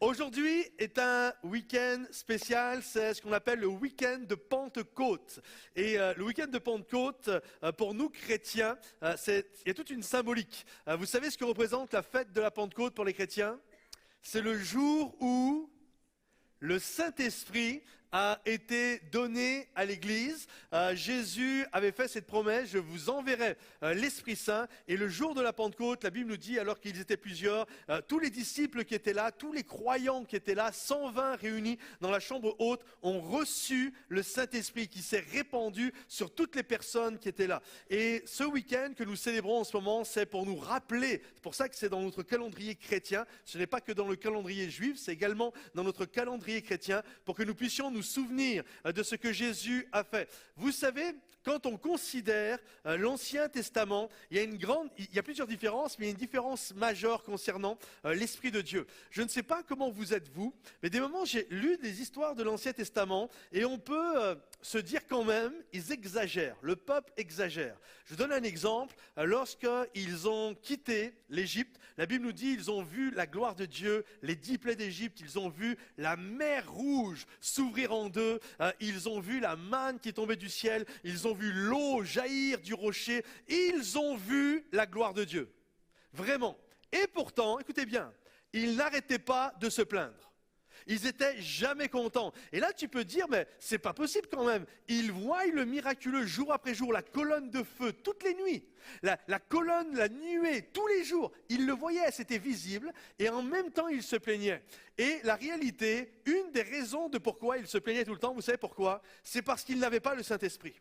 Aujourd'hui est un week-end spécial, c'est ce qu'on appelle le week-end de Pentecôte. Et le week-end de Pentecôte, pour nous chrétiens, il y a toute une symbolique. Vous savez ce que représente la fête de la Pentecôte pour les chrétiens? C'est le jour où le Saint-Esprit a été donné à l'Église. Jésus avait fait cette promesse, je vous enverrai l'Esprit Saint. Et le jour de la Pentecôte, la Bible nous dit, alors qu'ils étaient plusieurs, tous les disciples qui étaient là, tous les croyants qui étaient là, 120 réunis dans la chambre haute, ont reçu le Saint-Esprit qui s'est répandu sur toutes les personnes qui étaient là. Et ce week-end que nous célébrons en ce moment, c'est pour nous rappeler, c'est pour ça que c'est dans notre calendrier chrétien, ce n'est pas que dans le calendrier juif, c'est également dans notre calendrier chrétien, pour que nous puissions nous souvenir de ce que Jésus a fait. Vous savez, quand on considère l'Ancien Testament, il y a plusieurs différences, mais il y a une différence majeure concernant l'Esprit de Dieu. Je ne sais pas comment vous êtes vous, mais des moments j'ai lu des histoires de l'Ancien Testament et on peut se dire quand même, ils exagèrent, le peuple exagère. Je donne un exemple, lorsqu'ils ont quitté l'Égypte, la Bible nous dit ils ont vu la gloire de Dieu, les 10 plaies d'Égypte, ils ont vu la mer rouge s'ouvrir en deux, ils ont vu la manne qui tombait du ciel, ils ont vu l'eau jaillir du rocher, ils ont vu la gloire de Dieu. Vraiment. Et pourtant, écoutez bien, ils n'arrêtaient pas de se plaindre. Ils étaient jamais contents. Et là, tu peux dire, mais c'est pas possible quand même. Ils voient le miraculeux jour après jour, la colonne de feu toutes les nuits, la colonne, la nuée tous les jours. Ils le voyaient, c'était visible, et en même temps, ils se plaignaient. Et la réalité, une des raisons de pourquoi ils se plaignaient tout le temps, vous savez pourquoi? C'est parce qu'ils n'avaient pas le Saint-Esprit.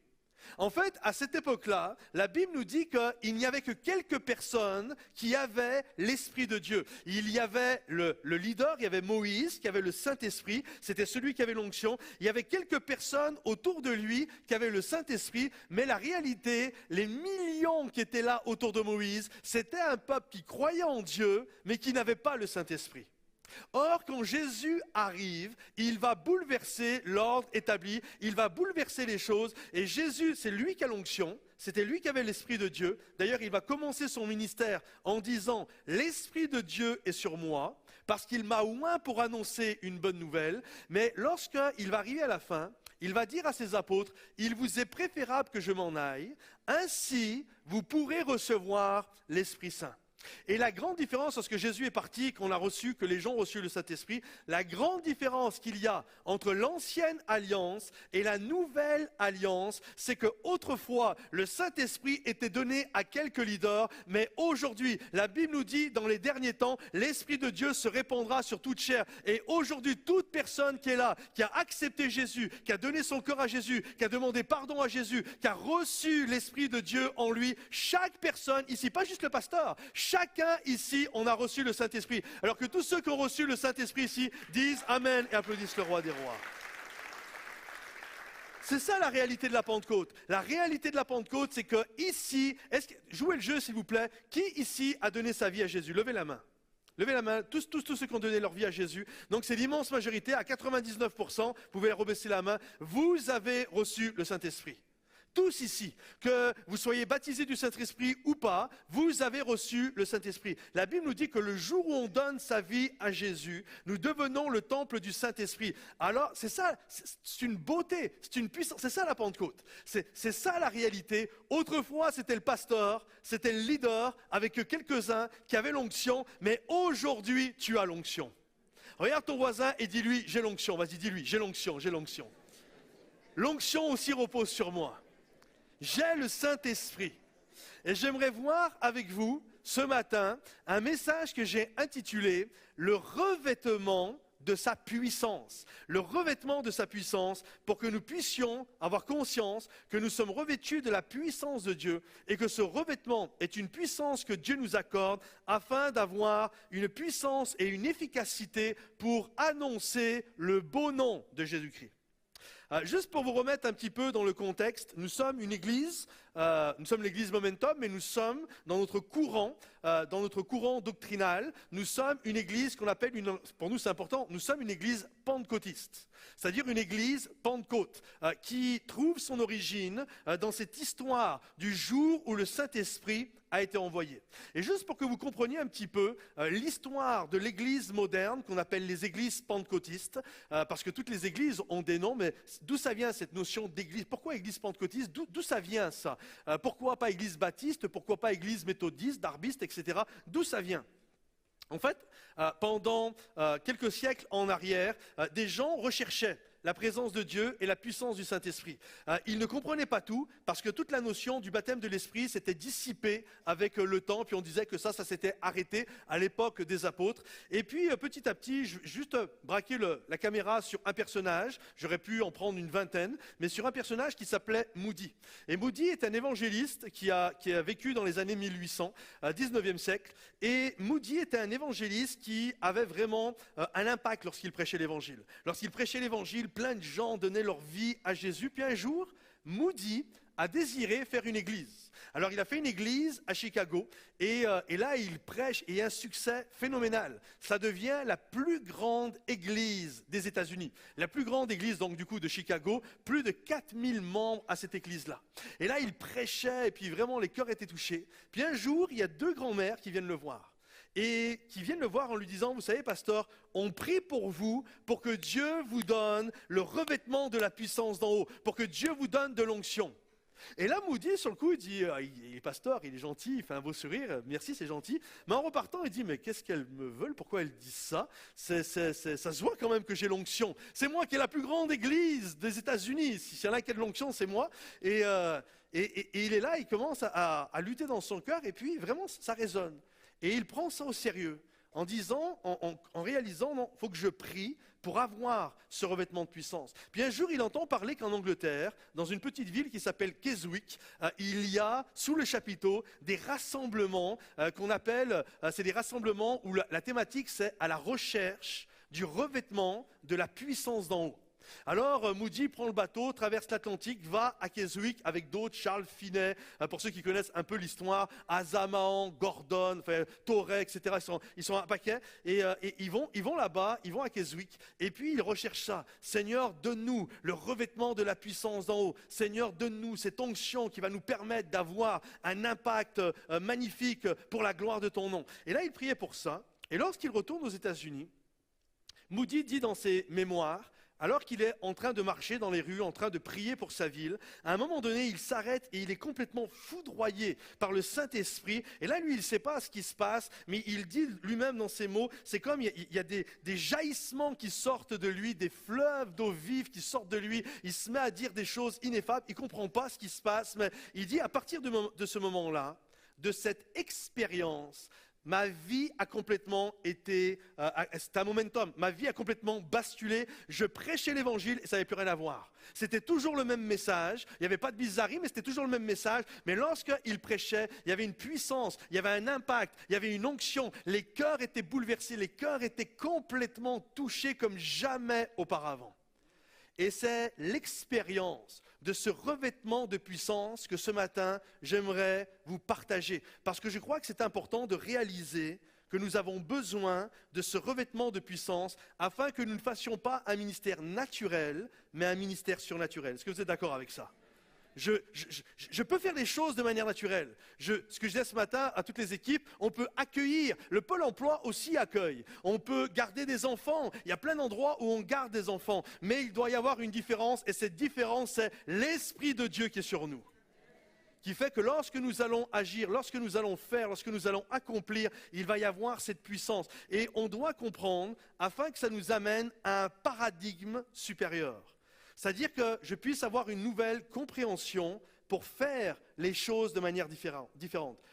En fait, à cette époque-là, la Bible nous dit qu'il n'y avait que quelques personnes qui avaient l'Esprit de Dieu. Il y avait le leader, il y avait Moïse, qui avait le Saint-Esprit, c'était celui qui avait l'onction. Il y avait quelques personnes autour de lui qui avaient le Saint-Esprit, mais la réalité, les millions qui étaient là autour de Moïse, c'était un peuple qui croyait en Dieu, mais qui n'avait pas le Saint-Esprit. Or, quand Jésus arrive, il va bouleverser l'ordre établi, il va bouleverser les choses. Et Jésus, c'est lui qui a l'onction, c'était lui qui avait l'Esprit de Dieu. D'ailleurs, il va commencer son ministère en disant « L'Esprit de Dieu est sur moi, parce qu'il m'a oint pour annoncer une bonne nouvelle. » Mais lorsqu'il va arriver à la fin, il va dire à ses apôtres « Il vous est préférable que je m'en aille, ainsi vous pourrez recevoir l'Esprit Saint. » Et la grande différence lorsque Jésus est parti, qu'on a reçu, que les gens ont reçu le Saint-Esprit, la grande différence qu'il y a entre l'ancienne alliance et la nouvelle alliance, c'est qu'autrefois, le Saint-Esprit était donné à quelques leaders, mais aujourd'hui, la Bible nous dit, dans les derniers temps, l'Esprit de Dieu se répandra sur toute chair. Et aujourd'hui, toute personne qui est là, qui a accepté Jésus, qui a donné son cœur à Jésus, qui a demandé pardon à Jésus, qui a reçu l'Esprit de Dieu en lui, chaque personne ici, pas juste le pasteur, chacun ici, on a reçu le Saint-Esprit. Alors que tous ceux qui ont reçu le Saint-Esprit ici disent Amen et applaudissent le roi des rois. C'est ça la réalité de la Pentecôte. La réalité de la Pentecôte, c'est que ici, jouez le jeu s'il vous plaît, qui ici a donné sa vie à Jésus? Levez la main. Levez la main, tous ceux qui ont donné leur vie à Jésus. Donc c'est l'immense majorité, à 99%, vous pouvez rebaisser la main, vous avez reçu le Saint-Esprit. Tous ici, que vous soyez baptisés du Saint-Esprit ou pas, vous avez reçu le Saint-Esprit. La Bible nous dit que le jour où on donne sa vie à Jésus, nous devenons le temple du Saint-Esprit. Alors, c'est ça, c'est une beauté, c'est une puissance, c'est ça la Pentecôte. C'est ça la réalité. Autrefois, c'était le pasteur, c'était le leader, avec quelques-uns qui avaient l'onction, mais aujourd'hui, tu as l'onction. Regarde ton voisin et dis-lui, j'ai l'onction. Vas-y, dis-lui, j'ai l'onction, j'ai l'onction. L'onction aussi repose sur moi. J'ai le Saint-Esprit. Et j'aimerais voir avec vous, ce matin, un message que j'ai intitulé « Le revêtement de sa puissance ». Le revêtement de sa puissance pour que nous puissions avoir conscience que nous sommes revêtus de la puissance de Dieu et que ce revêtement est une puissance que Dieu nous accorde afin d'avoir une puissance et une efficacité pour annoncer le beau nom de Jésus-Christ. Juste pour vous remettre un petit peu dans le contexte, nous sommes une église nous sommes l'église Momentum, mais nous sommes dans notre courant doctrinal, nous sommes une église qu'on appelle, pour nous c'est important, nous sommes une église pentecôtiste. C'est-à-dire une église Pentecôte qui trouve son origine dans cette histoire du jour où le Saint-Esprit a été envoyé. Et juste pour que vous compreniez un petit peu l'histoire de l'église moderne qu'on appelle les églises pentecôtistes, parce que toutes les églises ont des noms, mais d'où ça vient cette notion d'église? Pourquoi église pentecôtiste? D'où ça vient ça? Pourquoi pas église baptiste? Pourquoi pas église méthodiste, darbiste, etc.? D'où ça vient? En fait, pendant quelques siècles en arrière, des gens recherchaient la présence de Dieu et la puissance du Saint-Esprit. Ils ne comprenaient pas tout, parce que toute la notion du baptême de l'Esprit s'était dissipée avec le temps, puis on disait que ça s'était arrêté à l'époque des apôtres. Et puis petit à petit, juste braquer la caméra sur un personnage, j'aurais pu en prendre une vingtaine, mais sur un personnage qui s'appelait Moody. Et Moody est un évangéliste qui a vécu dans les années 1800, 19e siècle, et Moody était un évangéliste qui avait vraiment un impact lorsqu'il prêchait l'évangile. Lorsqu'il prêchait l'évangile, plein de gens donnaient leur vie à Jésus. Puis un jour, Moody a désiré faire une église. Alors il a fait une église à Chicago et là il prêche et il y a un succès phénoménal. Ça devient la plus grande église des États-Unis. La plus grande église donc du coup de Chicago, plus de 4000 membres à cette église-là. Et là il prêchait et puis vraiment les cœurs étaient touchés. Puis un jour, il y a deux grands-mères qui viennent le voir. Et qui viennent le voir en lui disant, vous savez, pasteur, on prie pour vous, pour que Dieu vous donne le revêtement de la puissance d'en haut, pour que Dieu vous donne de l'onction. Et là, Moody, sur le coup, il dit, il est pasteur, il est gentil, il fait un beau sourire, merci, c'est gentil. Mais en repartant, il dit, mais qu'est-ce qu'elles me veulent? Pourquoi elles disent ça? Ça se voit quand même que j'ai l'onction. C'est moi qui ai la plus grande église des États-Unis. S'il y en a qui a de l'onction, c'est moi. Et il est là, il commence à lutter dans son cœur, et puis vraiment, ça résonne. Et il prend ça au sérieux, en disant, en réalisant, non, il faut que je prie pour avoir ce revêtement de puissance. Puis un jour, il entend parler qu'en Angleterre, dans une petite ville qui s'appelle Keswick, il y a, sous le chapiteau, des rassemblements qu'on appelle, c'est des rassemblements où la thématique, c'est à la recherche du revêtement de la puissance d'en haut. Alors Moody prend le bateau, traverse l'Atlantique, va à Keswick avec d'autres, Charles Finney, pour ceux qui connaissent un peu l'histoire, Asa Mahan, Gordon, Torrey, etc. Ils sont un paquet et ils vont là-bas, ils vont à Keswick et puis ils recherchent ça. Seigneur, donne-nous le revêtement de la puissance d'en haut. Seigneur, donne-nous cette onction qui va nous permettre d'avoir un impact magnifique pour la gloire de ton nom. Et là, il priait pour ça. Et lorsqu'il retourne aux États-Unis, Moody dit dans ses mémoires, alors qu'il est en train de marcher dans les rues, en train de prier pour sa ville, à un moment donné, il s'arrête et il est complètement foudroyé par le Saint-Esprit. Et là, lui, il ne sait pas ce qui se passe, mais il dit lui-même dans ses mots, c'est comme il y a des jaillissements qui sortent de lui, des fleuves d'eau vive qui sortent de lui. Il se met à dire des choses ineffables, il ne comprend pas ce qui se passe, mais il dit à partir de ce moment-là, de cette expérience, ma vie a complètement été, c'est un momentum, ma vie a complètement basculé, je prêchais l'évangile et ça n'avait plus rien à voir. C'était toujours le même message, il n'y avait pas de bizarrerie, mais c'était toujours le même message. Mais lorsqu'il prêchait, il y avait une puissance, il y avait un impact, il y avait une onction, les cœurs étaient bouleversés, les cœurs étaient complètement touchés comme jamais auparavant. Et c'est l'expérience de ce revêtement de puissance que ce matin, j'aimerais vous partager. Parce que je crois que c'est important de réaliser que nous avons besoin de ce revêtement de puissance afin que nous ne fassions pas un ministère naturel, mais un ministère surnaturel. Est-ce que vous êtes d'accord avec ça ? Je peux faire les choses de manière naturelle. Ce que je disais ce matin à toutes les équipes, on peut accueillir. Le Pôle emploi aussi accueille. On peut garder des enfants. Il y a plein d'endroits où on garde des enfants. Mais il doit y avoir une différence. Et cette différence, c'est l'Esprit de Dieu qui est sur nous. Qui fait que lorsque nous allons agir, lorsque nous allons faire, lorsque nous allons accomplir, il va y avoir cette puissance. Et on doit comprendre, afin que ça nous amène à un paradigme supérieur. C'est-à-dire que je puisse avoir une nouvelle compréhension pour faire les choses de manière différente.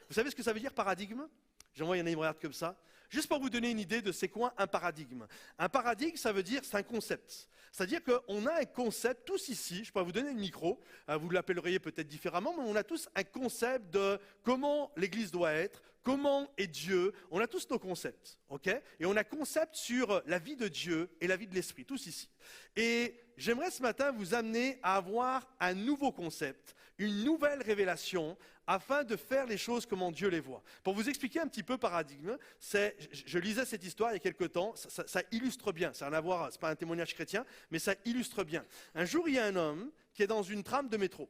Vous savez ce que ça veut dire, paradigme? J'en vois, il y en a qui me regardent comme ça. Juste pour vous donner une idée de c'est quoi un paradigme. Un paradigme, ça veut dire, c'est un concept. C'est-à-dire qu'on a un concept, tous ici, je peux vous donner le micro, vous l'appelleriez peut-être différemment, mais on a tous un concept de comment l'Église doit être, comment est Dieu. On a tous nos concepts, ok? Et on a concept sur la vie de Dieu et la vie de l'Esprit, tous ici. Et j'aimerais ce matin vous amener à avoir un nouveau concept, une nouvelle révélation, afin de faire les choses comme Dieu les voit. Pour vous expliquer un petit peu paradigme, je lisais cette histoire il y a quelque temps, ça illustre bien, ça n'a rien à voir, c'est pas un témoignage chrétien, mais ça illustre bien. Un jour, il y a un homme qui est dans une trame de métro.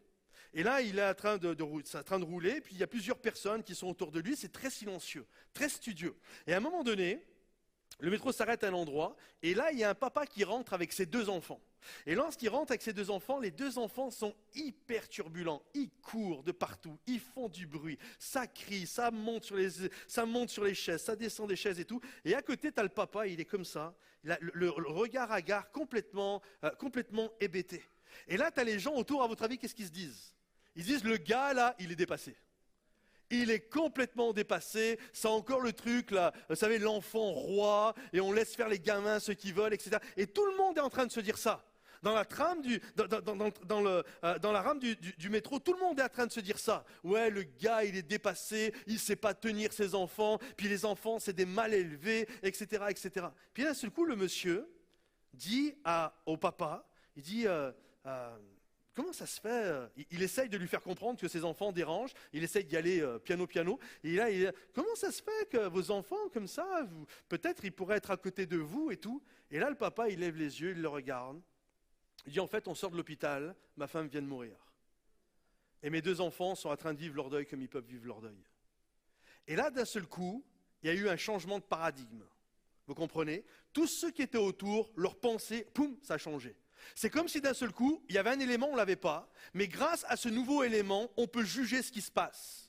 Et là, il est en train de rouler, puis il y a plusieurs personnes qui sont autour de lui, c'est très silencieux, très studieux. Et à un moment donné, le métro s'arrête à un endroit, et là, il y a un papa qui rentre avec ses 2 enfants. Et lorsqu'il rentre avec ses 2 enfants, les 2 enfants sont hyper turbulents, ils courent de partout, ils font du bruit, ça crie, ça monte sur les chaises, ça descend des chaises et tout. Et à côté, tu as le papa, il est comme ça, le regard hagard, complètement hébété. Et là, tu as les gens autour, à votre avis, qu'est-ce qu'ils se disent? Ils disent, le gars là, il est dépassé. Il est complètement dépassé, c'est encore le truc là, vous savez, l'enfant roi, et on laisse faire les gamins ceux qui veulent, etc. Et tout le monde est en train de se dire ça. Dans la trame dans la rame du métro, tout le monde est en train de se dire ça. Ouais, le gars, il est dépassé, il ne sait pas tenir ses enfants, puis les enfants, c'est des mal élevés, etc., etc. Puis d'un seul coup, le monsieur dit au papa, il dit... comment ça se fait? Il essaye de lui faire comprendre que ses enfants dérangent, il essaye d'y aller piano. Et là, comment ça se fait que vos enfants, comme ça, peut-être ils pourraient être à côté de vous et tout? Et là, le papa, il lève les yeux, il le regarde. Il dit, en fait, on sort de l'hôpital, ma femme vient de mourir. Et mes 2 enfants sont en train de vivre leur deuil comme ils peuvent vivre leur deuil. Et là, d'un seul coup, il y a eu un changement de paradigme. Vous comprenez? Tous ceux qui étaient autour, leur pensée, poum, ça a changé. C'est comme si d'un seul coup, il y avait un élément, on ne l'avait pas, mais grâce à ce nouveau élément, on peut juger ce qui se passe.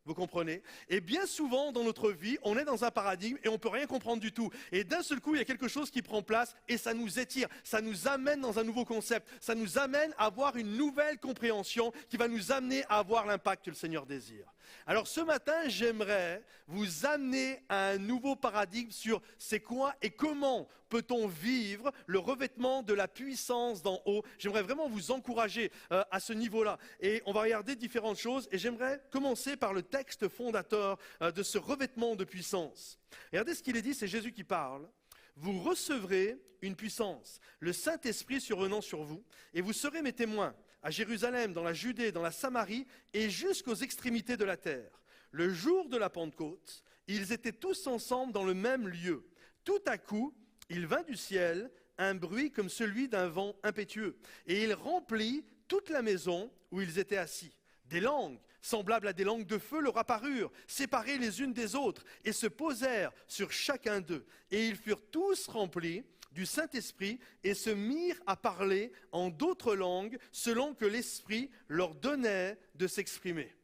Vous comprenez? Et bien souvent dans notre vie, on est dans un paradigme et on ne peut rien comprendre du tout. Et d'un seul coup, il y a quelque chose qui prend place et ça nous étire, ça nous amène dans un nouveau concept, ça nous amène à avoir une nouvelle compréhension qui va nous amener à avoir l'impact que le Seigneur désire. Alors ce matin, j'aimerais vous amener à un nouveau paradigme sur c'est quoi et comment peut-on vivre le revêtement de la puissance d'en haut. J'aimerais vraiment vous encourager à ce niveau-là. Et on va regarder différentes choses et j'aimerais commencer par le texte fondateur de ce revêtement de puissance. Regardez ce qu'il est dit, c'est Jésus qui parle. Vous recevrez une puissance, le Saint-Esprit survenant sur vous, et vous serez mes témoins à Jérusalem, dans la Judée, dans la Samarie et jusqu'aux extrémités de la terre. Le jour de la Pentecôte, ils étaient tous ensemble dans le même lieu. Tout à coup, il vint du ciel un bruit comme celui d'un vent impétueux, et il remplit toute la maison où ils étaient assis. Des langues, semblables à des langues de feu, leur apparurent, séparées les unes des autres, et se posèrent sur chacun d'eux. Et ils furent tous remplis du Saint-Esprit et se mirent à parler en d'autres langues selon que l'Esprit leur donnait de s'exprimer.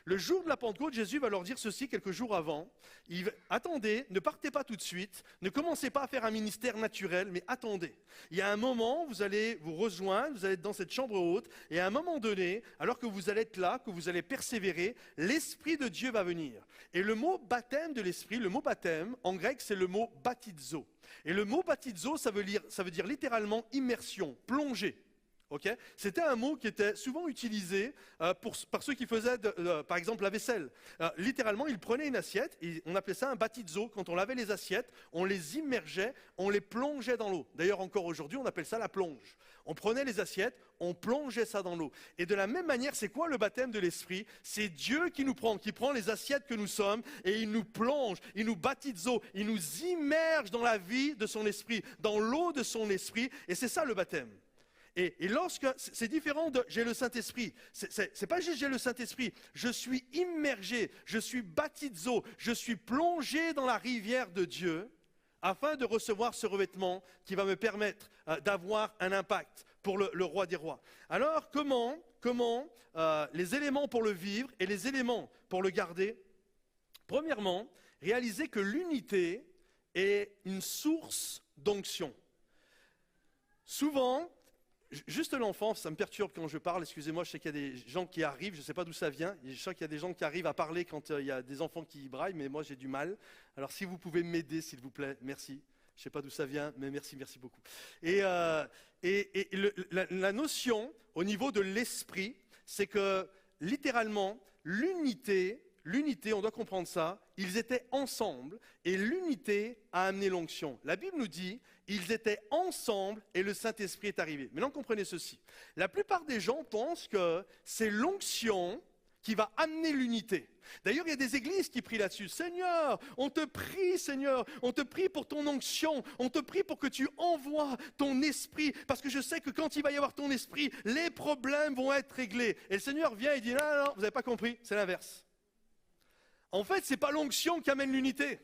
Le jour de la Pentecôte, Jésus va leur dire ceci quelques jours avant. Attendez, ne partez pas tout de suite, ne commencez pas à faire un ministère naturel, mais attendez. Il y a un moment, vous allez vous rejoindre, vous allez être dans cette chambre haute, et à un moment donné, alors que vous allez être là, que vous allez persévérer, l'Esprit de Dieu va venir. Et le mot baptême de l'Esprit, le mot baptême, en grec, c'est le mot baptizo. Et le mot baptizo, ça veut dire littéralement immersion, plongée. Okay? C'était un mot qui était souvent utilisé par ceux qui faisaient, par exemple, la vaisselle. Littéralement, ils prenaient une assiette, et on appelait ça un baptizo. Quand on lavait les assiettes, on les immergeait, on les plongeait dans l'eau. D'ailleurs, encore aujourd'hui, on appelle ça la plonge. On prenait les assiettes, on plongeait ça dans l'eau. Et de la même manière, c'est quoi le baptême de l'Esprit? C'est Dieu qui prend les assiettes que nous sommes, et il nous plonge, il nous baptizo, il nous immerge dans la vie de son Esprit, dans l'eau de son Esprit, et c'est ça le baptême. Et lorsque, c'est différent de j'ai le Saint-Esprit, c'est pas juste j'ai le Saint-Esprit, je suis immergé, je suis baptizo, je suis plongé dans la rivière de Dieu afin de recevoir ce revêtement qui va me permettre d'avoir un impact pour le roi des rois. Alors comment les éléments pour le vivre et les éléments pour le garder? Premièrement, réaliser que l'unité est une source d'onction. Souvent, juste l'enfant, ça me perturbe quand je parle, excusez-moi, je sais qu'il y a des gens qui arrivent, je ne sais pas d'où ça vient, je sais qu'il y a des gens qui arrivent à parler quand il y a des enfants qui braillent, mais moi j'ai du mal. Alors si vous pouvez m'aider, s'il vous plaît, merci. Je ne sais pas d'où ça vient, mais merci beaucoup. Et la notion au niveau de l'esprit, c'est que littéralement, l'unité l'unité, on doit comprendre ça, ils étaient ensemble et l'unité a amené l'onction. La Bible nous dit, ils étaient ensemble et le Saint-Esprit est arrivé. Maintenant, comprenez ceci. La plupart des gens pensent que c'est l'onction qui va amener l'unité. D'ailleurs, il y a des églises qui prient là-dessus. Seigneur, on te prie, Seigneur, on te prie pour ton onction, on te prie pour que tu envoies ton esprit, parce que je sais que quand il va y avoir ton esprit, les problèmes vont être réglés. Et le Seigneur vient et dit, non, non, vous n'avez pas compris, c'est l'inverse. En fait, ce n'est pas l'onction qui amène l'unité.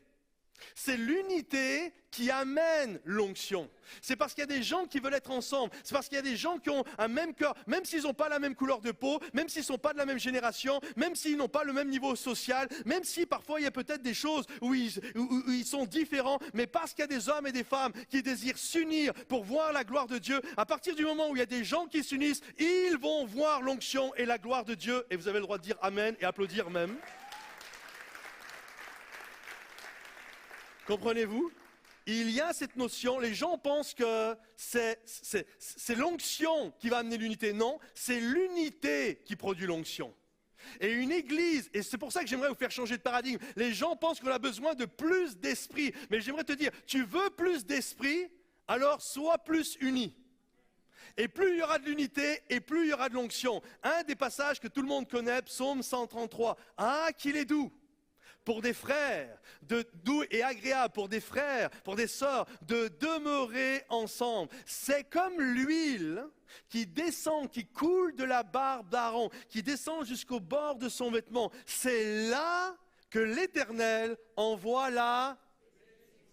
C'est l'unité qui amène l'onction. C'est parce qu'il y a des gens qui veulent être ensemble. C'est parce qu'il y a des gens qui ont un même cœur, même s'ils n'ont pas la même couleur de peau, même s'ils ne sont pas de la même génération, même s'ils n'ont pas le même niveau social, même si parfois il y a peut-être des choses où ils sont différents, mais parce qu'il y a des hommes et des femmes qui désirent s'unir pour voir la gloire de Dieu, à partir du moment où il y a des gens qui s'unissent, ils vont voir l'onction et la gloire de Dieu. Et vous avez le droit de dire Amen et applaudir même. Comprenez-vous? Il y a cette notion, les gens pensent que c'est l'onction qui va amener l'unité. Non, c'est l'unité qui produit l'onction. Et une église, et c'est pour ça que j'aimerais vous faire changer de paradigme, les gens pensent qu'on a besoin de plus d'esprit. Mais j'aimerais te dire, tu veux plus d'esprit, alors sois plus uni. Et plus il y aura de l'unité, et plus il y aura de l'onction. Un des passages que tout le monde connaît, Psaume 133. Ah, qu'il est doux! Pour des frères, doux et agréable pour des frères, pour des sœurs, de demeurer ensemble. C'est comme l'huile qui descend, qui coule de la barbe d'Aaron, qui descend jusqu'au bord de son vêtement. C'est là que l'Éternel envoie la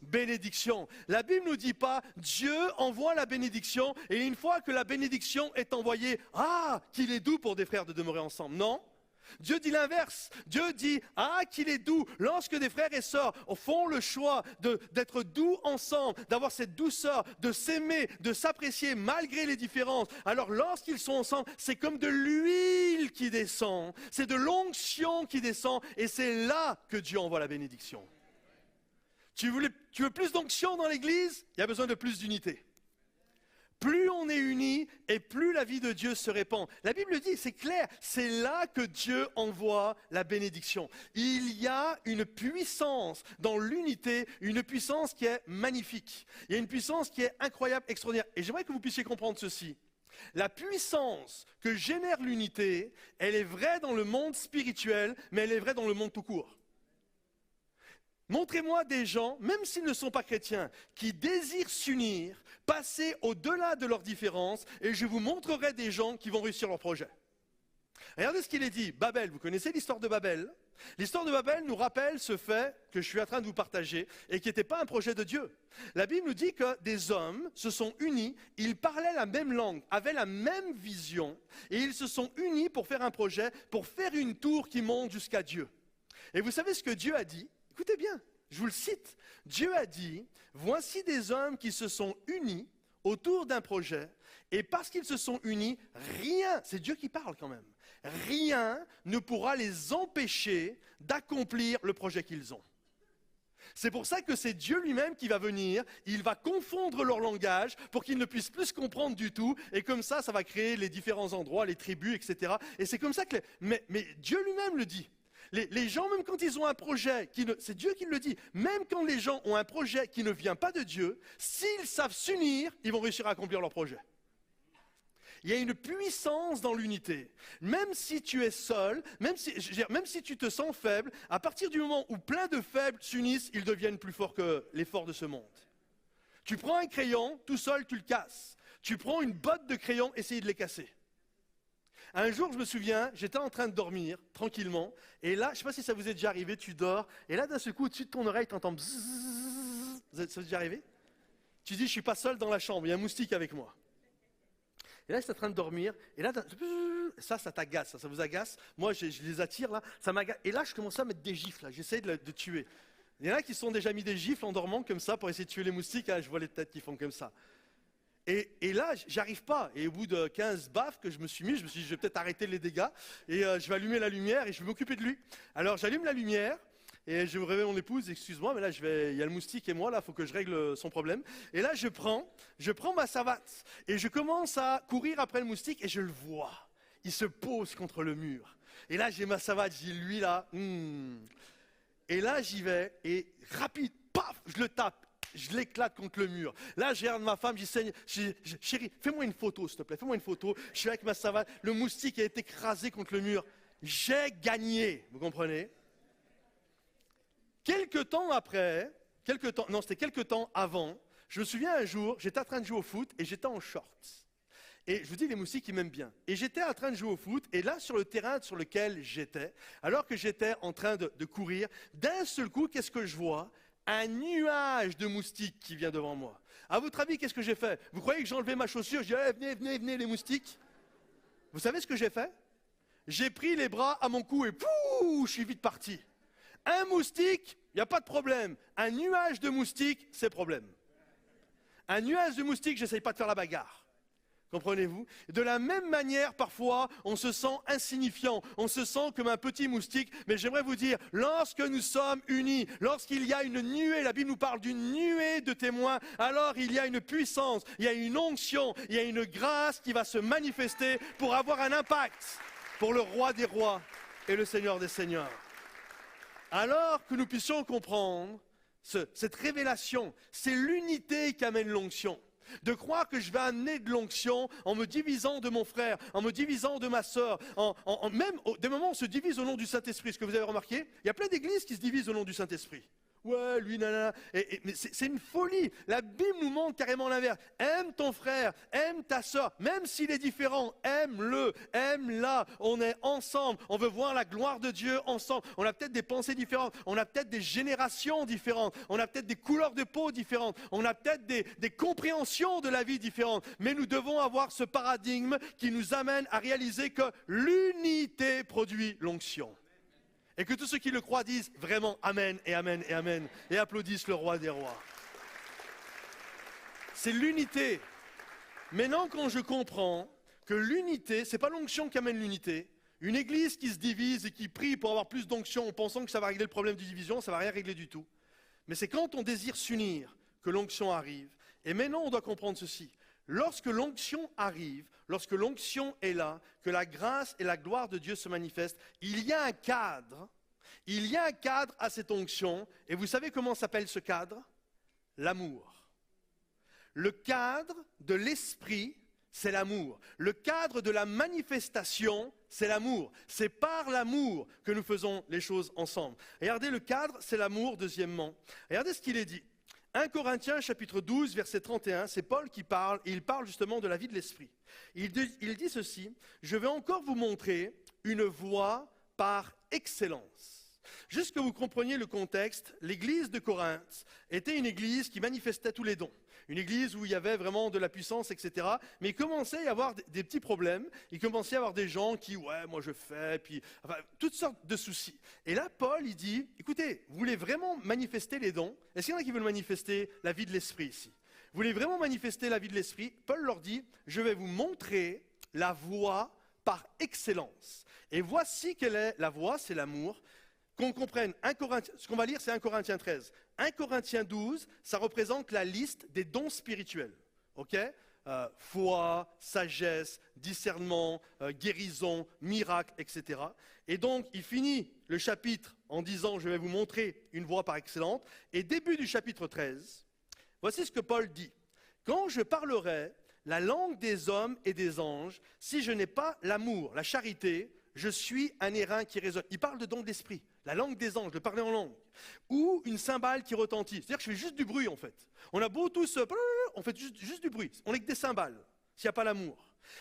bénédiction. La Bible ne nous dit pas, Dieu envoie la bénédiction, et une fois que la bénédiction est envoyée, ah, qu'il est doux pour des frères de demeurer ensemble. Non. Dieu dit l'inverse. Dieu dit, ah, qu'il est doux. Lorsque des frères et sœurs font le choix d'être doux ensemble, d'avoir cette douceur, de s'aimer, de s'apprécier malgré les différences, alors lorsqu'ils sont ensemble, c'est comme de l'huile qui descend, c'est de l'onction qui descend, et c'est là que Dieu envoie la bénédiction. Tu veux plus d'onction dans l'église? Il y a besoin de plus d'unité. Plus on est unis et plus la vie de Dieu se répand. La Bible dit, c'est clair, c'est là que Dieu envoie la bénédiction. Il y a une puissance dans l'unité, une puissance qui est magnifique. Il y a une puissance qui est incroyable, extraordinaire. Et j'aimerais que vous puissiez comprendre ceci. La puissance que génère l'unité, elle est vraie dans le monde spirituel, mais elle est vraie dans le monde tout court. Montrez-moi des gens, même s'ils ne sont pas chrétiens, qui désirent s'unir, passer au-delà de leurs différences, et je vous montrerai des gens qui vont réussir leur projet. Regardez ce qu'il est dit, Babel, vous connaissez l'histoire de Babel? L'histoire de Babel nous rappelle ce fait que je suis en train de vous partager, et qui n'était pas un projet de Dieu. La Bible nous dit que des hommes se sont unis, ils parlaient la même langue, avaient la même vision, et ils se sont unis pour faire un projet, pour faire une tour qui monte jusqu'à Dieu. Et vous savez ce que Dieu a dit? Écoutez bien, je vous le cite. Dieu a dit, voici des hommes qui se sont unis autour d'un projet, et parce qu'ils se sont unis, rien, c'est Dieu qui parle quand même, rien ne pourra les empêcher d'accomplir le projet qu'ils ont. C'est pour ça que c'est Dieu lui-même qui va venir, il va confondre leur langage pour qu'ils ne puissent plus se comprendre du tout, et comme ça va créer les différents endroits, les tribus, etc. Et c'est comme ça que... Mais Dieu lui-même le dit. Les gens, même quand ils ont un projet, c'est Dieu qui le dit, même quand les gens ont un projet qui ne vient pas de Dieu, s'ils savent s'unir, ils vont réussir à accomplir leur projet. Il y a une puissance dans l'unité. Même si tu es seul, même si tu te sens faible, à partir du moment où plein de faibles s'unissent, ils deviennent plus forts que les forts de ce monde. Tu prends un crayon, tout seul tu le casses. Tu prends une botte de crayon, essaye de les casser. Un jour, je me souviens, j'étais en train de dormir, tranquillement, et là, je ne sais pas si ça vous est déjà arrivé, tu dors, et là, d'un seul coup, au-dessus de ton oreille, tu entends bzzz. Ça vous est déjà arrivé? Tu dis, je ne suis pas seul dans la chambre, il y a un moustique avec moi. Et là, je suis en train de dormir, et là, ça t'agace, ça vous agace. Moi, je les attire, là, ça m'agace. Et là, je commence à mettre des gifles, là, j'essaie de tuer. Il y en a qui se sont déjà mis des gifles en dormant, comme ça, pour essayer de tuer les moustiques, je vois les têtes qui font comme ça. Et là, j'arrive pas. Et au bout de 15 baffes que je me suis dit, je vais peut-être arrêter les dégâts. Et je vais allumer la lumière et je vais m'occuper de lui. Alors, j'allume la lumière et je réveille mon épouse. Excuse-moi, mais là, il y a le moustique et moi, là, il faut que je règle son problème. Et là, je prends ma savate et je commence à courir après le moustique et je le vois. Il se pose contre le mur. Et là, j'ai ma savate, j'ai lui là. Et là, j'y vais, et rapide, paf, je le tape. Je l'éclate contre le mur. Là, je regarde ma femme, je dis, chérie, fais-moi une photo, s'il te plaît, fais-moi une photo. Je suis avec ma savate, le moustique a été écrasé contre le mur. J'ai gagné, vous comprenez? Quelques temps avant, je me souviens un jour, j'étais en train de jouer au foot et j'étais en shorts. Et je vous dis, les moustiques, ils m'aiment bien. Et j'étais en train de jouer au foot, et là, sur le terrain sur lequel j'étais, alors que j'étais en train de courir, d'un seul coup, qu'est-ce que je vois? Un nuage de moustiques qui vient devant moi. À votre avis, qu'est-ce que j'ai fait? Vous croyez que j'ai enlevé ma chaussure? Je dis, hey, venez, les moustiques. Vous savez ce que j'ai fait? J'ai pris les bras à mon cou et pouh, je suis vite parti. Un moustique, il n'y a pas de problème. Un nuage de moustiques, c'est problème. Un nuage de moustiques, j'essaye pas de faire la bagarre. Comprenez-vous? De la même manière, parfois, on se sent insignifiant, on se sent comme un petit moustique, mais j'aimerais vous dire, lorsque nous sommes unis, lorsqu'il y a une nuée, la Bible nous parle d'une nuée de témoins, alors il y a une puissance, il y a une onction, il y a une grâce qui va se manifester pour avoir un impact pour le roi des rois et le Seigneur des seigneurs. Alors que nous puissions comprendre cette révélation, c'est l'unité qui amène l'onction. De croire que je vais amener de l'onction en me divisant de mon frère, en me divisant de ma sœur, même des moments où on se divise au nom du Saint-Esprit. Est-ce que vous avez remarqué? Il y a plein d'églises qui se divisent au nom du Saint-Esprit. Ouais, lui, nanana. Mais c'est une folie. La Bible nous montre carrément l'inverse. Aime ton frère, aime ta sœur, même s'il est différent, aime-le, aime-la. On est ensemble, on veut voir la gloire de Dieu ensemble. On a peut-être des pensées différentes, on a peut-être des générations différentes, on a peut-être des couleurs de peau différentes, on a peut-être des compréhensions de la vie différentes. Mais nous devons avoir ce paradigme qui nous amène à réaliser que l'unité produit l'onction. Et que tous ceux qui le croient disent vraiment Amen et Amen et Amen et applaudissent le roi des rois. C'est l'unité. Maintenant, quand je comprends que l'unité, ce n'est pas l'onction qui amène l'unité, une église qui se divise et qui prie pour avoir plus d'onction en pensant que ça va régler le problème de division, ça ne va rien régler du tout. Mais c'est quand on désire s'unir que l'onction arrive. Et maintenant, on doit comprendre ceci. Lorsque l'onction arrive, lorsque l'onction est là, que la grâce et la gloire de Dieu se manifestent, il y a un cadre à cette onction. Et vous savez comment s'appelle ce cadre? L'amour. Le cadre de l'esprit, c'est l'amour. Le cadre de la manifestation, c'est l'amour. C'est par l'amour que nous faisons les choses ensemble. Regardez, le cadre, c'est l'amour, deuxièmement. Regardez ce qu'il est dit. 1 Corinthiens chapitre 12, verset 31, c'est Paul qui parle, et il parle justement de la vie de l'esprit. Il dit ceci, « Je vais encore vous montrer une voie par excellence. » Juste que vous compreniez le contexte, l'église de Corinthe était une église qui manifestait tous les dons. Une église où il y avait vraiment de la puissance, etc. Mais il commençait à y avoir des petits problèmes. Il commençait à y avoir des gens qui, ouais, moi je fais, puis enfin, toutes sortes de soucis. Et là, Paul, il dit, écoutez, vous voulez vraiment manifester les dons? Est-ce qu'il y en a qui veulent manifester la vie de l'esprit ici? Vous voulez vraiment manifester la vie de l'esprit? Paul leur dit, je vais vous montrer la voie par excellence. Et voici quelle est la voie, c'est l'amour. Qu'on comprenne, ce qu'on va lire, c'est 1 Corinthiens 13. 1 Corinthiens 12, ça représente la liste des dons spirituels. Ok? Foi, sagesse, discernement, guérison, miracle, etc. Et donc, il finit le chapitre en disant, je vais vous montrer une voie par excellence. Et début du chapitre 13, voici ce que Paul dit. Quand je parlerai la langue des hommes et des anges, si je n'ai pas l'amour, la charité, je suis un airain qui résonne. Il parle de don de l'esprit, la langue des anges, de parler en langue. Ou une cymbale qui retentit. C'est-à-dire que je fais juste du bruit en fait. On a beau tous, on fait juste du bruit. On n'est que des cymbales, s'il n'y a pas l'amour.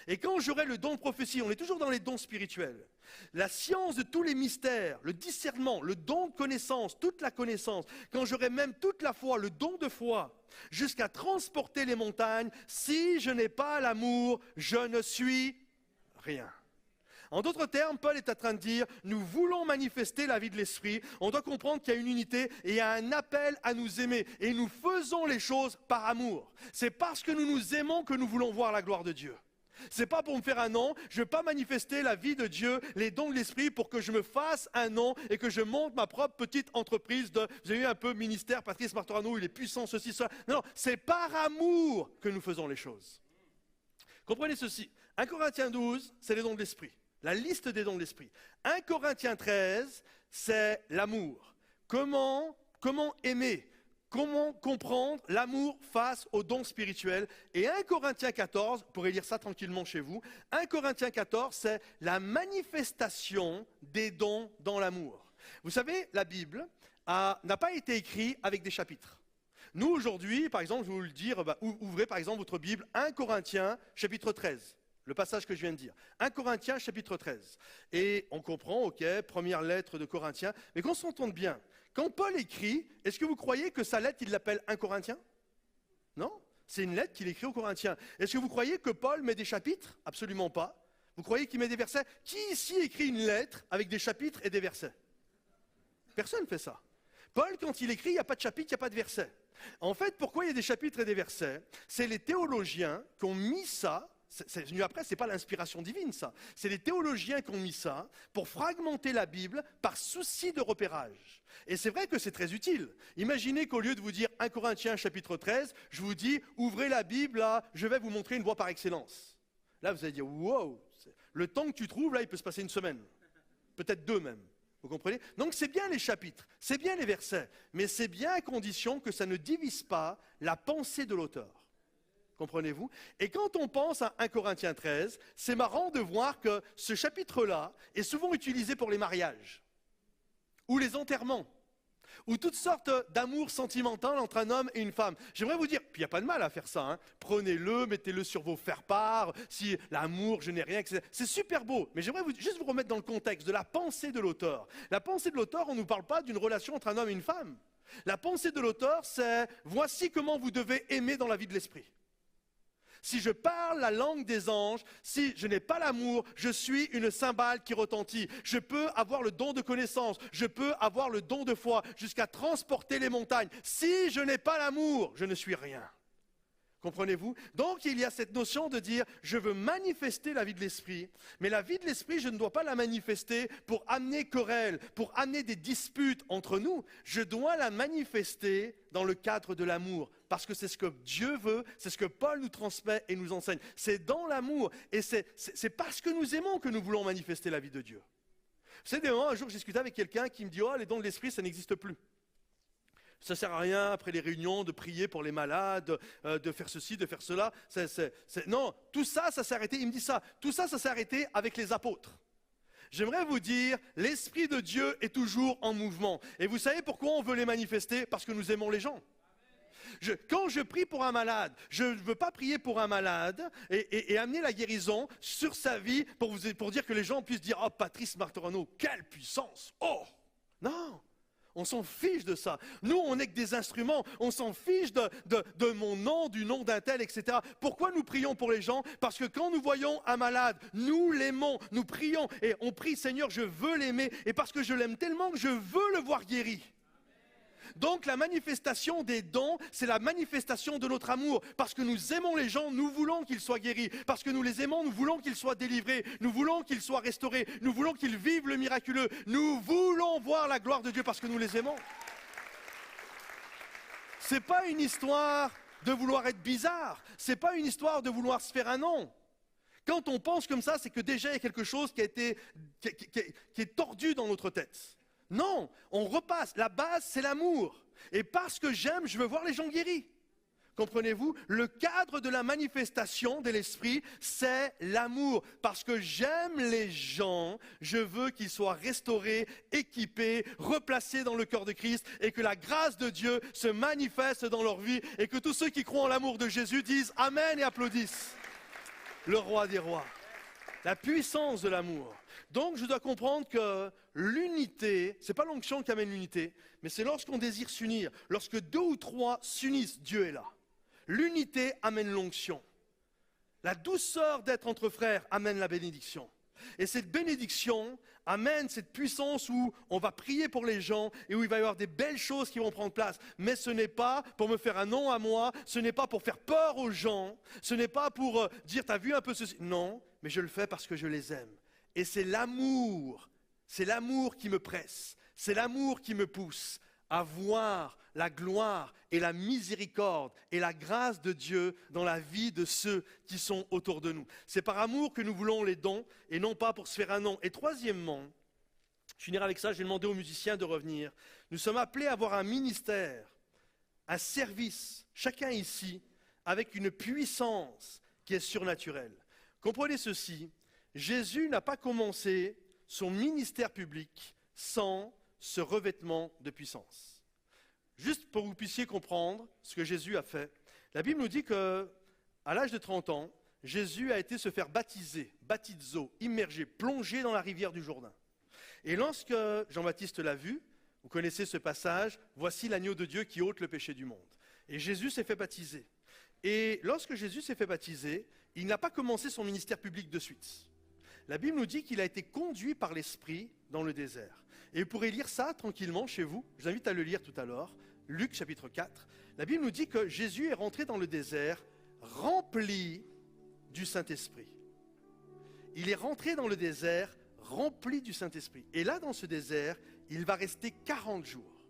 Et quand j'aurai le don de prophétie, on est toujours dans les dons spirituels. La science de tous les mystères, le discernement, le don de connaissance, toute la connaissance. Quand j'aurai même toute la foi, le don de foi, jusqu'à transporter les montagnes, si je n'ai pas l'amour, je ne suis rien. En d'autres termes, Paul est en train de dire, nous voulons manifester la vie de l'esprit, on doit comprendre qu'il y a une unité et il y a un appel à nous aimer. Et nous faisons les choses par amour. C'est parce que nous nous aimons que nous voulons voir la gloire de Dieu. C'est pas pour me faire un nom, je ne veux pas manifester la vie de Dieu, les dons de l'esprit pour que je me fasse un nom et que je monte ma propre petite entreprise de, vous avez eu un peu ministère, Patrice Martorano, il est puissant, ceci, cela. Non, c'est par amour que nous faisons les choses. Comprenez ceci, 1 Corinthiens 12, c'est les dons de l'esprit. La liste des dons de l'esprit. 1 Corinthiens 13, c'est l'amour. Comment aimer? Comment comprendre l'amour face aux dons spirituels? Et 1 Corinthiens 14, vous pourrez lire ça tranquillement chez vous, 1 Corinthiens 14, c'est la manifestation des dons dans l'amour. Vous savez, la Bible n'a pas été écrite avec des chapitres. Nous, aujourd'hui, par exemple, je vais vous le dire, ouvrez par exemple votre Bible, 1 Corinthiens, chapitre 13. Le passage que je viens de dire. 1 Corinthiens, chapitre 13. Et on comprend, ok, première lettre de Corinthiens, mais qu'on s'entende bien. Quand Paul écrit, est-ce que vous croyez que sa lettre, il l'appelle 1 Corinthiens? Non, c'est une lettre qu'il écrit aux Corinthiens. Est-ce que vous croyez que Paul met des chapitres? Absolument pas. Vous croyez qu'il met des versets? Qui ici écrit une lettre avec des chapitres et des versets? Personne ne fait ça. Paul, quand il écrit, il n'y a pas de chapitre, il n'y a pas de versets. En fait, pourquoi il y a des chapitres et des versets? C'est les théologiens qui ont mis ça. C'est venu après, ce n'est pas l'inspiration divine, ça. C'est les théologiens qui ont mis ça pour fragmenter la Bible par souci de repérage. Et c'est vrai que c'est très utile. Imaginez qu'au lieu de vous dire 1 Corinthiens chapitre 13, je vous dis, ouvrez la Bible, là, je vais vous montrer une voie par excellence. Là, vous allez dire, wow, le temps que tu trouves, là, il peut se passer une semaine. Peut-être 2 même. Vous comprenez? Donc c'est bien les chapitres, c'est bien les versets, mais c'est bien à condition que ça ne divise pas la pensée de l'auteur. Comprenez-vous? Et quand on pense à 1 Corinthiens 13, c'est marrant de voir que ce chapitre-là est souvent utilisé pour les mariages, ou les enterrements, ou toutes sortes d'amour sentimental entre un homme et une femme. J'aimerais vous dire, puis il n'y a pas de mal à faire ça, hein. Prenez-le, mettez-le sur vos faire-part, si l'amour, je n'ai rien, etc. C'est super beau, mais j'aimerais juste vous remettre dans le contexte de la pensée de l'auteur. La pensée de l'auteur, on ne nous parle pas d'une relation entre un homme et une femme. La pensée de l'auteur, c'est « voici comment vous devez aimer dans la vie de l'esprit ». Si je parle la langue des anges, si je n'ai pas l'amour, je suis une cymbale qui retentit. Je peux avoir le don de connaissance, je peux avoir le don de foi, jusqu'à transporter les montagnes. Si je n'ai pas l'amour, je ne suis rien. Comprenez-vous? Donc il y a cette notion de dire, je veux manifester la vie de l'esprit, mais la vie de l'esprit, je ne dois pas la manifester pour amener querelle, pour amener des disputes entre nous. Je dois la manifester dans le cadre de l'amour, parce que c'est ce que Dieu veut, c'est ce que Paul nous transmet et nous enseigne. C'est dans l'amour, et c'est parce que nous aimons que nous voulons manifester la vie de Dieu. Vous savez, un jour, j'ai discuté avec quelqu'un qui me dit, oh, les dons de l'esprit, ça n'existe plus. Ça ne sert à rien, après les réunions, de prier pour les malades, de faire ceci, de faire cela. Non, tout ça, ça s'est arrêté. Il me dit ça. Tout ça, ça s'est arrêté avec les apôtres. J'aimerais vous dire, l'Esprit de Dieu est toujours en mouvement. Et vous savez pourquoi on veut les manifester? Parce que nous aimons les gens. Quand je prie pour un malade, je ne veux pas prier pour un malade et amener la guérison sur sa vie pour dire que les gens puissent dire « Oh, Patrice Martorano, quelle puissance! Oh !» Non! On s'en fiche de ça. Nous, on n'est que des instruments. On s'en fiche de mon nom, du nom d'un tel, etc. Pourquoi nous prions pour les gens? Parce que quand nous voyons un malade, nous l'aimons, nous prions et on prie, Seigneur, je veux l'aimer. Et parce que je l'aime tellement que je veux le voir guéri. Donc la manifestation des dons, c'est la manifestation de notre amour. Parce que nous aimons les gens, nous voulons qu'ils soient guéris. Parce que nous les aimons, nous voulons qu'ils soient délivrés. Nous voulons qu'ils soient restaurés. Nous voulons qu'ils vivent le miraculeux. Nous voulons voir la gloire de Dieu parce que nous les aimons. Ce n'est pas une histoire de vouloir être bizarre. Ce n'est pas une histoire de vouloir se faire un nom. Quand on pense comme ça, c'est que déjà il y a quelque chose qui est tordu dans notre tête. Non, on repasse. La base, c'est l'amour. Et parce que j'aime, je veux voir les gens guéris. Comprenez-vous? Le cadre de la manifestation de l'esprit, c'est l'amour. Parce que j'aime les gens, je veux qu'ils soient restaurés, équipés, replacés dans le cœur de Christ et que la grâce de Dieu se manifeste dans leur vie et que tous ceux qui croient en l'amour de Jésus disent Amen et applaudissent le roi des rois. La puissance de l'amour. Donc je dois comprendre que l'unité, ce n'est pas l'onction qui amène l'unité, mais c'est lorsqu'on désire s'unir. Lorsque 2 ou 3 s'unissent, Dieu est là. L'unité amène l'onction. La douceur d'être entre frères amène la bénédiction. Et cette bénédiction amène cette puissance où on va prier pour les gens et où il va y avoir des belles choses qui vont prendre place. Mais ce n'est pas pour me faire un nom à moi, ce n'est pas pour faire peur aux gens, ce n'est pas pour dire t'as vu un peu ceci. Non, mais je le fais parce que je les aime. Et c'est l'amour qui me presse, c'est l'amour qui me pousse à voir la gloire et la miséricorde et la grâce de Dieu dans la vie de ceux qui sont autour de nous. C'est par amour que nous voulons les dons et non pas pour se faire un nom. Et troisièmement, je finirai avec ça, je vais demander aux musiciens de revenir. Nous sommes appelés à avoir un ministère, un service, chacun ici, avec une puissance qui est surnaturelle. Comprenez ceci, Jésus n'a pas commencé son ministère public sans ce revêtement de puissance. Juste pour que vous puissiez comprendre ce que Jésus a fait, la Bible nous dit qu'à l'âge de 30 ans, Jésus a été se faire baptiser, baptizo, immergé, plongé dans la rivière du Jourdain. Et lorsque Jean-Baptiste l'a vu, vous connaissez ce passage, voici l'agneau de Dieu qui ôte le péché du monde. Et Jésus s'est fait baptiser. Et lorsque Jésus s'est fait baptiser, il n'a pas commencé son ministère public de suite. La Bible nous dit qu'il a été conduit par l'Esprit dans le désert. Et vous pourrez lire ça tranquillement chez vous. Je vous invite à le lire tout à l'heure. Luc chapitre 4. La Bible nous dit que Jésus est rentré dans le désert rempli du Saint-Esprit. Il est rentré dans le désert rempli du Saint-Esprit. Et là, dans ce désert, il va rester 40 jours.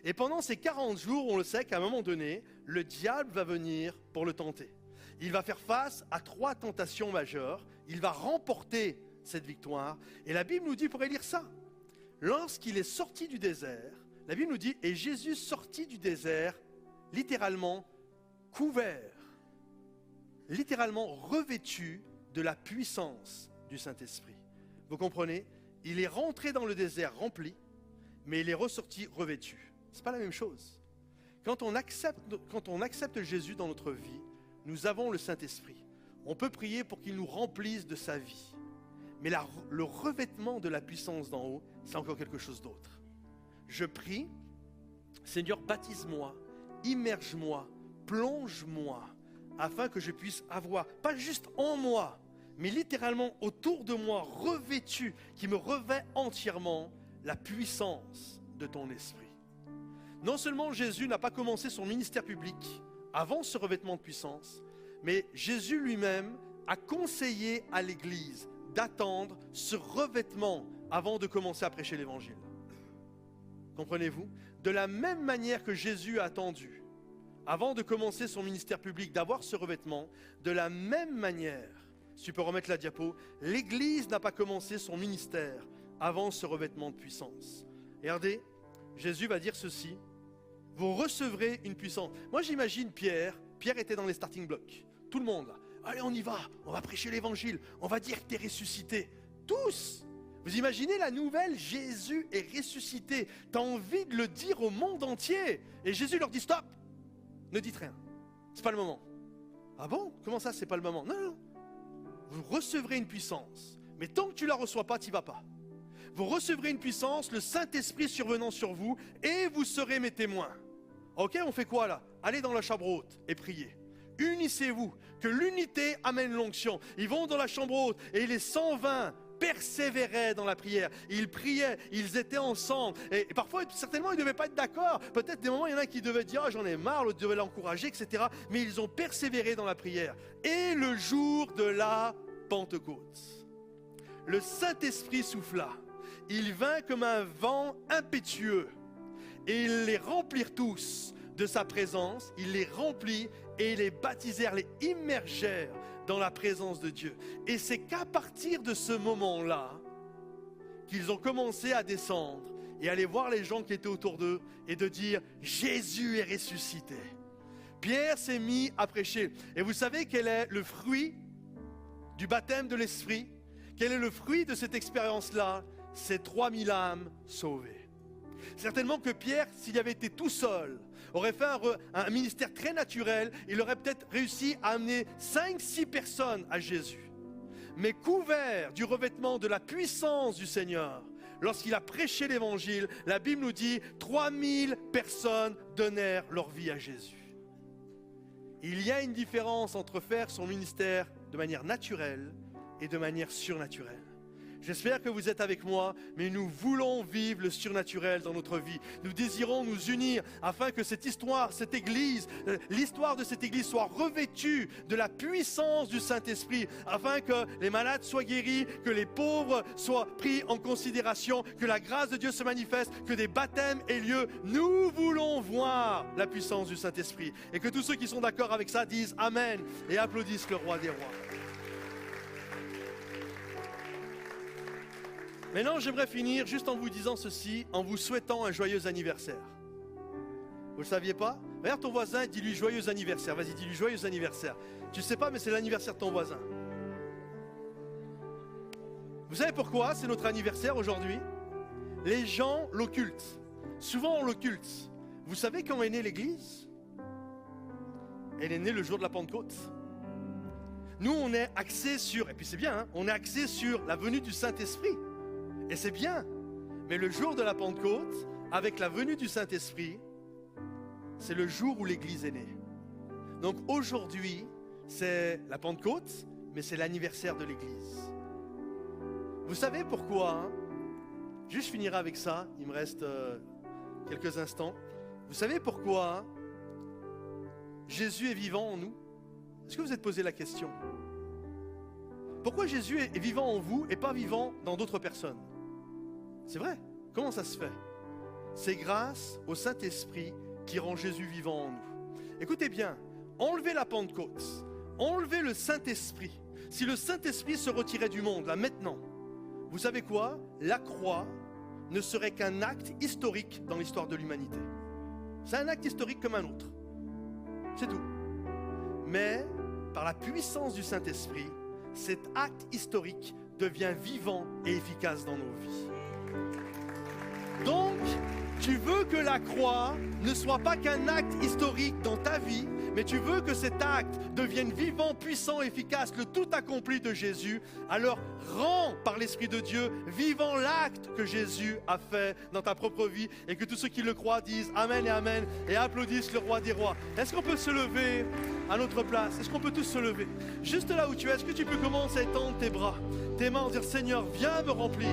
Et pendant ces 40 jours, on le sait qu'à un moment donné, le diable va venir pour le tenter. Il va faire face à 3 tentations majeures. Il va remporter cette victoire. Et la Bible nous dit, vous pourrez lire ça. Lorsqu'il est sorti du désert, la Bible nous dit, et Jésus sortit du désert, littéralement couvert, littéralement revêtu de la puissance du Saint-Esprit. Vous comprenez? Il est rentré dans le désert rempli, mais il est ressorti revêtu. Ce n'est pas la même chose. Quand on accepte Jésus dans notre vie, nous avons le Saint-Esprit. On peut prier pour qu'il nous remplisse de sa vie. Mais le revêtement de la puissance d'en haut, c'est encore quelque chose d'autre. Je prie, Seigneur, baptise-moi, immerge-moi, plonge-moi, afin que je puisse avoir, pas juste en moi, mais littéralement autour de moi, revêtu, qui me revêt entièrement la puissance de ton esprit. Non seulement Jésus n'a pas commencé son ministère public avant ce revêtement de puissance, mais Jésus lui-même a conseillé à l'Église d'attendre ce revêtement avant de commencer à prêcher l'Évangile. Comprenez-vous? De la même manière que Jésus a attendu, avant de commencer son ministère public, d'avoir ce revêtement, de la même manière, si tu peux remettre la diapo, l'Église n'a pas commencé son ministère avant ce revêtement de puissance. Et regardez, Jésus va dire ceci, vous recevrez une puissance. Moi j'imagine Pierre était dans les starting blocks, tout le monde là. Allez, on y va, on va prêcher l'évangile, on va dire que tu es ressuscité. Tous! Vous imaginez la nouvelle, Jésus est ressuscité. Tu as envie de le dire au monde entier. Et Jésus leur dit stop, ne dites rien, c'est pas le moment. Ah bon? Comment ça, c'est pas le moment? Non, non, vous recevrez une puissance, mais tant que tu la reçois pas, tu n'y vas pas. Vous recevrez une puissance, le Saint-Esprit survenant sur vous, et vous serez mes témoins. Ok, on fait quoi là? Allez dans la chambre haute et priez. Unissez-vous, que l'unité amène l'onction. Ils vont dans la chambre haute et les 120 persévéraient dans la prière. Ils priaient, ils étaient ensemble. Et parfois, certainement, ils ne devaient pas être d'accord. Peut-être des moments, il y en a qui devaient dire « Ah, j'en ai marre », l'autre devait l'encourager, etc. Mais ils ont persévéré dans la prière. Et le jour de la Pentecôte, le Saint-Esprit souffla. Il vint comme un vent impétueux. Et ils les remplirent tous de sa présence. Il les remplit et les baptisèrent, les immergèrent dans la présence de Dieu. Et c'est qu'à partir de ce moment-là qu'ils ont commencé à descendre et aller voir les gens qui étaient autour d'eux et de dire « Jésus est ressuscité ». Pierre s'est mis à prêcher. Et vous savez quel est le fruit du baptême de l'Esprit? Quel est le fruit de cette expérience-là? C'est 3000 âmes sauvées. Certainement que Pierre, s'il avait été tout seul, aurait fait un ministère très naturel. Il aurait peut-être réussi à amener 5-6 personnes à Jésus. Mais couvert du revêtement de la puissance du Seigneur, lorsqu'il a prêché l'évangile, la Bible nous dit 3000 personnes donnèrent leur vie à Jésus. Il y a une différence entre faire son ministère de manière naturelle et de manière surnaturelle. J'espère que vous êtes avec moi, mais nous voulons vivre le surnaturel dans notre vie. Nous désirons nous unir afin que cette histoire, cette Église, l'histoire de cette Église soit revêtue de la puissance du Saint-Esprit, afin que les malades soient guéris, que les pauvres soient pris en considération, que la grâce de Dieu se manifeste, que des baptêmes aient lieu. Nous voulons voir la puissance du Saint-Esprit. Et que tous ceux qui sont d'accord avec ça disent Amen et applaudissent le Roi des Rois. Maintenant, j'aimerais finir juste en vous disant ceci, en vous souhaitant un joyeux anniversaire. Vous ne le saviez pas? Regarde ton voisin, dis-lui joyeux anniversaire. Vas-y, dis-lui joyeux anniversaire. Tu ne sais pas, mais c'est l'anniversaire de ton voisin. Vous savez pourquoi c'est notre anniversaire aujourd'hui? Les gens l'occultent. Souvent, on l'occulte. Vous savez quand est née l'Église? Elle est née le jour de la Pentecôte. Nous, on est axé sur, et puis c'est bien, hein, on est axé sur la venue du Saint-Esprit. Et c'est bien, mais le jour de la Pentecôte, avec la venue du Saint-Esprit, c'est le jour où l'Église est née. Donc aujourd'hui, c'est la Pentecôte, mais c'est l'anniversaire de l'Église. Vous savez pourquoi, hein? Juste finirai avec ça, il me reste quelques instants. Vous savez pourquoi, hein, Jésus est vivant en nous? Est-ce que vous vous êtes posé la question? Pourquoi Jésus est vivant en vous et pas vivant dans d'autres personnes? C'est vrai. Comment ça se fait? C'est grâce au Saint-Esprit qui rend Jésus vivant en nous. Écoutez bien, enlevez la Pentecôte, enlevez le Saint-Esprit. Si le Saint-Esprit se retirait du monde, là maintenant, vous savez quoi? La croix ne serait qu'un acte historique dans l'histoire de l'humanité. C'est un acte historique comme un autre. C'est tout. Mais, par la puissance du Saint-Esprit, cet acte historique devient vivant et efficace dans nos vies. Donc, tu veux que la croix ne soit pas qu'un acte historique dans ta vie, mais tu veux que cet acte devienne vivant, puissant, efficace, le tout accompli de Jésus, alors rends par l'Esprit de Dieu vivant l'acte que Jésus a fait dans ta propre vie et que tous ceux qui le croient disent Amen et applaudissent le Roi des Rois. Est-ce qu'on peut se lever à notre place? Est-ce qu'on peut tous se lever? Juste là où tu es, est-ce que tu peux commencer à étendre tes bras, tes mains, dire Seigneur, viens me remplir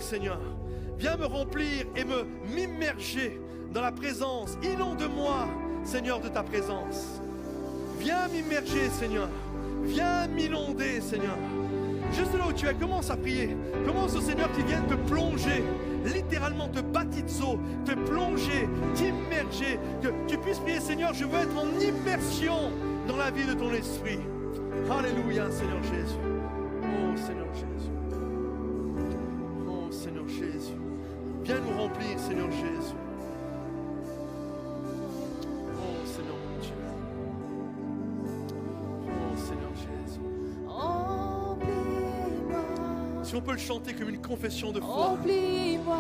Seigneur. Viens me remplir et m'immerger dans la présence. Inonde-moi, Seigneur, de ta présence. Viens m'immerger, Seigneur. Viens m'inonder, Seigneur. Juste là où tu es, commence à prier. Commence au Seigneur qui vienne te plonger, littéralement te baptizo, te plonger, t'immerger. Que tu puisses prier, Seigneur, je veux être en immersion dans la vie de ton esprit. Alléluia, Seigneur Jésus. Oh, Seigneur Jésus. Oh, Seigneur Jésus. Viens nous remplir, Seigneur Jésus. Oh, Seigneur mon Dieu. Oh, Seigneur Jésus. Remplis-moi. Si on peut le chanter comme une confession de foi. Remplis-moi.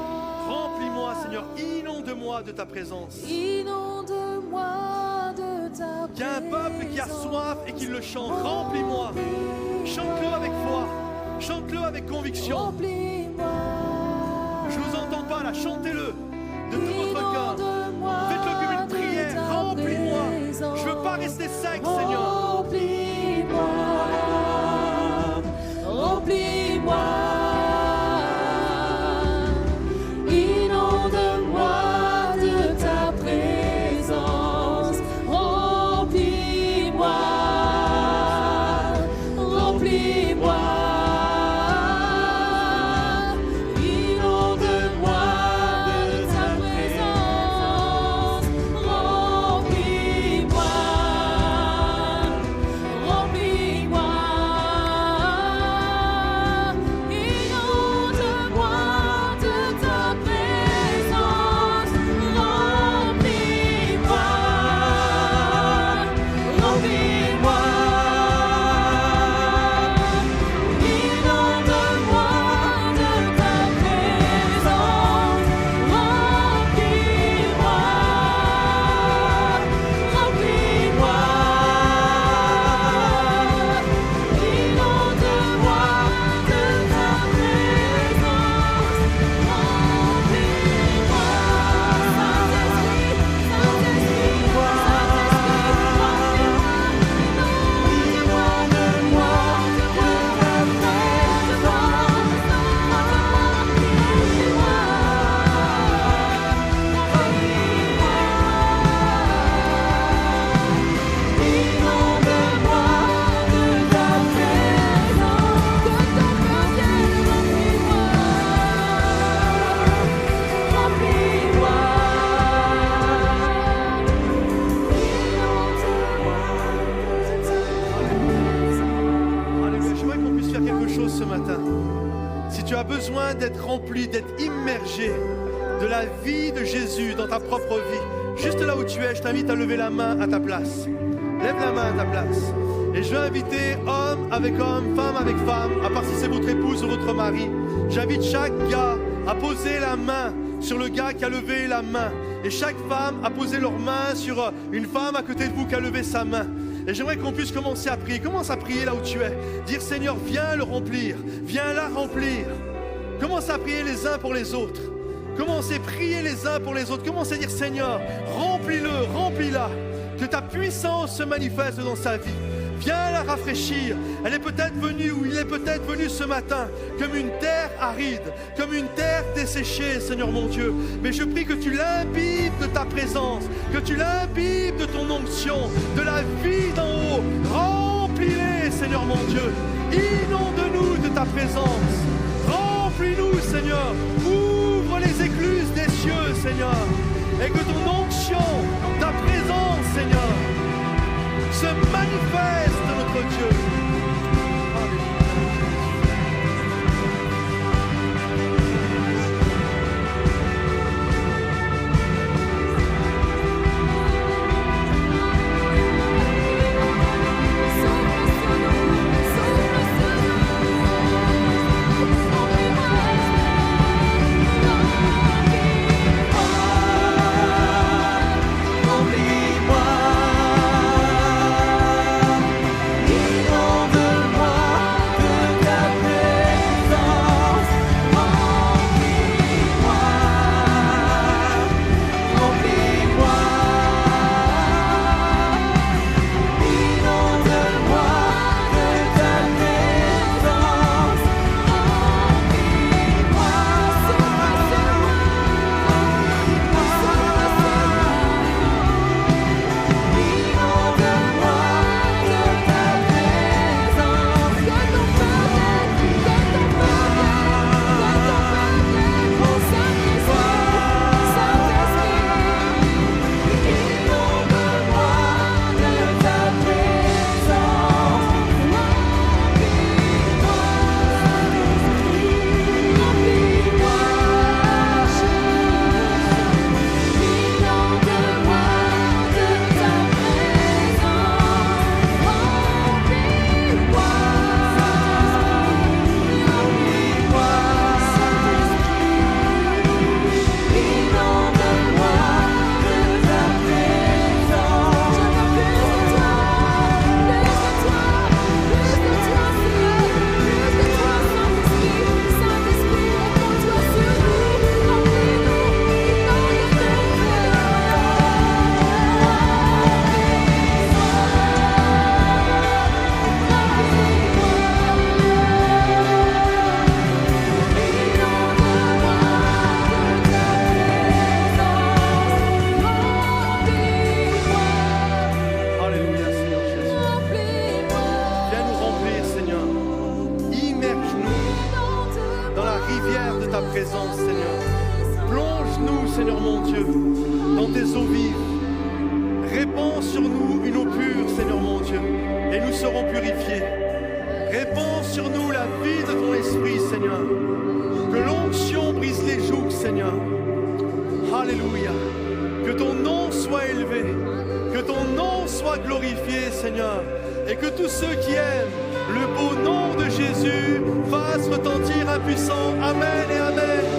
Remplis-moi, Seigneur. Inonde-moi de ta présence. Inonde-moi de ta présence. Qu'il y a un peuple qui a soif et qui le chante. Remplis-moi. Chante-le avec foi. Chante-le avec conviction. Remplis-moi. Je ne vous entends pas là. Chantez-le de tout votre cœur. Faites-le comme une prière. Remplis-moi. Je ne veux pas rester sec, Seigneur. Remplis-moi. Remplis-moi. Inonde-moi de ta présence. Remplis-moi. Remplis-moi. Inonde-moi de ta présence. Remplis-moi. as besoin d'être rempli, d'être immergé de la vie de Jésus dans ta propre vie, juste là où tu es, je t'invite à lever la main à ta place. Lève la main à ta place. Et je vais inviter homme avec homme, femme avec femme, à part si c'est votre épouse ou votre mari. J'invite chaque gars à poser la main sur le gars qui a levé la main. Et chaque femme à poser leur main sur une femme à côté de vous qui a levé sa main. Et j'aimerais qu'on puisse commencer à prier. Commence à prier là où tu es. Dire Seigneur, viens le remplir. Viens la remplir. Commence à prier les uns pour les autres. Commencez à prier les uns pour les autres. Commencez à dire Seigneur, remplis-le, remplis-la. Que ta puissance se manifeste dans sa vie. Viens la rafraîchir. Elle est peut-être venue, ou il est peut-être venu ce matin, comme une terre aride, comme une terre desséchée, Seigneur mon Dieu. Mais je prie que tu l'imbibes de ta présence, que tu l'imbibes de ton onction, de la vie d'en haut. Remplis-les, Seigneur mon Dieu. Inonde-nous de ta présence. Remplis-nous, Seigneur. Ouvre les écluses des cieux, Seigneur. Et que ton onction, ta présence, Seigneur, se manifeste, notre Dieu. Amen et Amen.